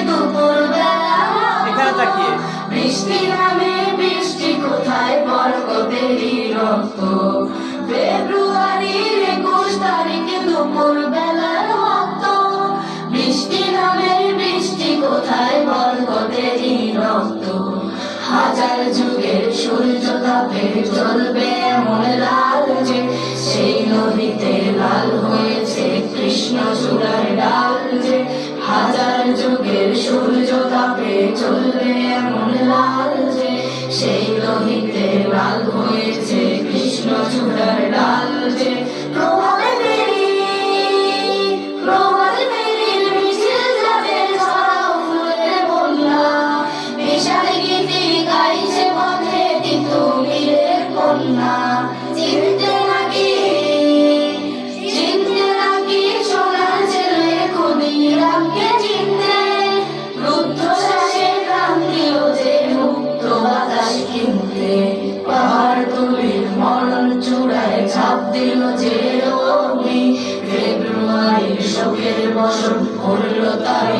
দুপুর বেলা এখানে তাকিয়ে বৃষ্টি নামে বৃষ্টি কোথায় বরকতেরই রক্ত ফেব্রুয়ারির 21 তারিখে দুপুর বেলার রক্ত বৃষ্টি নামে বৃষ্টি কোথায় বরকতেরই রক্ত হাজার যুগের সূর্য তাপে জ্বলবে এমন লাল যে সেই নদীতে লাল হয়েছে কৃষ্ণ চূড়ার ডাল যে হাজার যুগের সূর্য তাপে জ্বলবে এমন লাল যে সেই নদীতে লাল হয়েছে কৃষ্ণ চূড়ার ডাল যে প্রভাতে ফেরির মিছিল যাবে ছড়াও ফুলের বন্যা বিশাল গীতি গাইছে পথে তিতুমিরের কন্যা চিনতে নাকি সোনার ছেলে ক্ষুদিরামকে চিনতে রুদ্ধ শ্বাসে প্রাণ দিল যে মুক্ত বাতাস কিনতে পাহাড় তুলির মরণ চূড়ায় ছাপ দিল যে অগ্নি ফেব্রুয়ারির শোকের বসন করল তাই